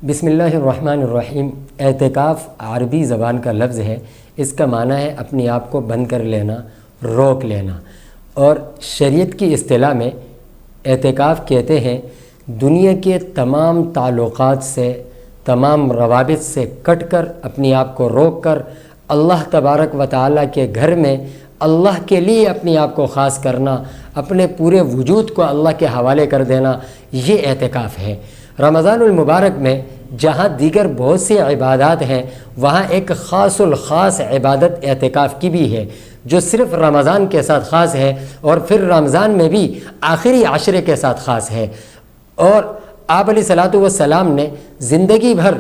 بسم اللہ الرحمن الرحیم۔ اعتکاف عربی زبان کا لفظ ہے۔ اس کا معنی ہے اپنے آپ کو بند کر لینا، روک لینا، اور شریعت کی اصطلاح میں اعتکاف کہتے ہیں دنیا کے تمام تعلقات سے، تمام روابط سے کٹ کر، اپنے آپ کو روک کر اللہ تبارک و تعالیٰ کے گھر میں اللہ کے لیے اپنے آپ کو خاص کرنا، اپنے پورے وجود کو اللہ کے حوالے کر دینا، یہ اعتکاف ہے۔ رمضان المبارک میں جہاں دیگر بہت سی عبادات ہیں، وہاں ایک خاص الخاص عبادت اعتکاف کی بھی ہے جو صرف رمضان کے ساتھ خاص ہے، اور پھر رمضان میں بھی آخری عشرے کے ساتھ خاص ہے۔ اور آپ علیہ الصلوۃ والسلام نے زندگی بھر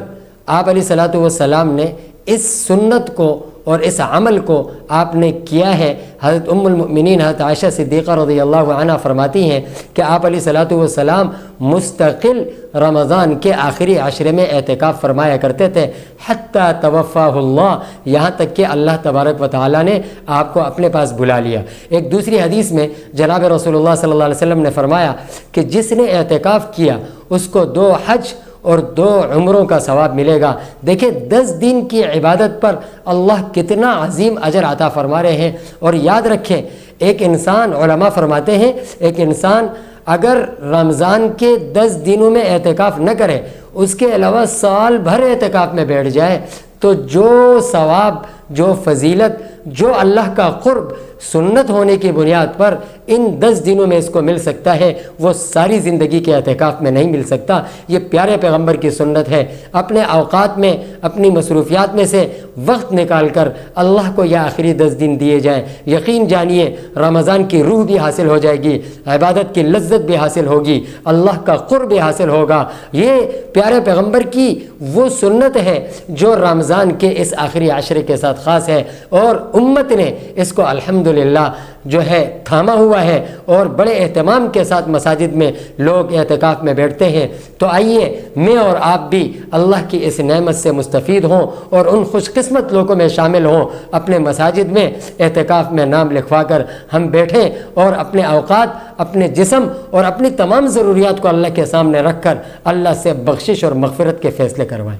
اس سنت کو اور اس عمل کو آپ نے کیا ہے۔ حضرت ام المؤمنین حضرت عائشہ صدیقہ رضی اللہ عنہ فرماتی ہیں کہ آپ علیہ الصلوۃ والسلام مستقل رمضان کے آخری عشرے میں اعتکاف فرمایا کرتے تھے، حتی توفاہ اللہ، یہاں تک کہ اللہ تبارک و تعالیٰ نے آپ کو اپنے پاس بلا لیا۔ ایک دوسری حدیث میں جناب رسول اللہ صلی اللہ علیہ وسلم نے فرمایا کہ جس نے اعتکاف کیا اس کو 2 حج اور 2 عمروں کا ثواب ملے گا۔ دیکھیں 10 دن کی عبادت پر اللہ کتنا عظیم اجر عطا فرما رہے ہیں۔ اور یاد رکھیں، ایک انسان، علماء فرماتے ہیں، ایک انسان اگر رمضان کے 10 دنوں میں اعتکاف نہ کرے، اس کے علاوہ سال بھر اعتکاف میں بیٹھ جائے، تو جو ثواب، جو فضیلت، جو اللہ کا قرب سنت ہونے کی بنیاد پر ان 10 دنوں میں اس کو مل سکتا ہے، وہ ساری زندگی کے اعتکاف میں نہیں مل سکتا۔ یہ پیارے پیغمبر کی سنت ہے۔ اپنے اوقات میں، اپنی مصروفیات میں سے وقت نکال کر اللہ کو یہ آخری 10 دن دیے جائیں۔ یقین جانیے رمضان کی روح بھی حاصل ہو جائے گی، عبادت کی لذت بھی حاصل ہوگی، اللہ کا قرب بھی حاصل ہوگا۔ یہ پیارے پیغمبر کی وہ سنت ہے جو رمضان کے اس آخری عشرے کے ساتھ خاص ہے، اور امت نے اس کو الحمدللہ جو ہے تھاما ہوا ہے، اور بڑے اہتمام کے ساتھ مساجد میں لوگ اعتکاف میں بیٹھتے ہیں۔ تو آئیے میں اور آپ بھی اللہ کی اس نعمت سے مستفید ہوں اور ان خوش قسمت لوگوں میں شامل ہوں۔ اپنے مساجد میں اعتکاف میں نام لکھوا کر ہم بیٹھیں اور اپنے اوقات، اپنے جسم اور اپنی تمام ضروریات کو اللہ کے سامنے رکھ کر اللہ سے بخشش اور مغفرت کے فیصلے کروائیں۔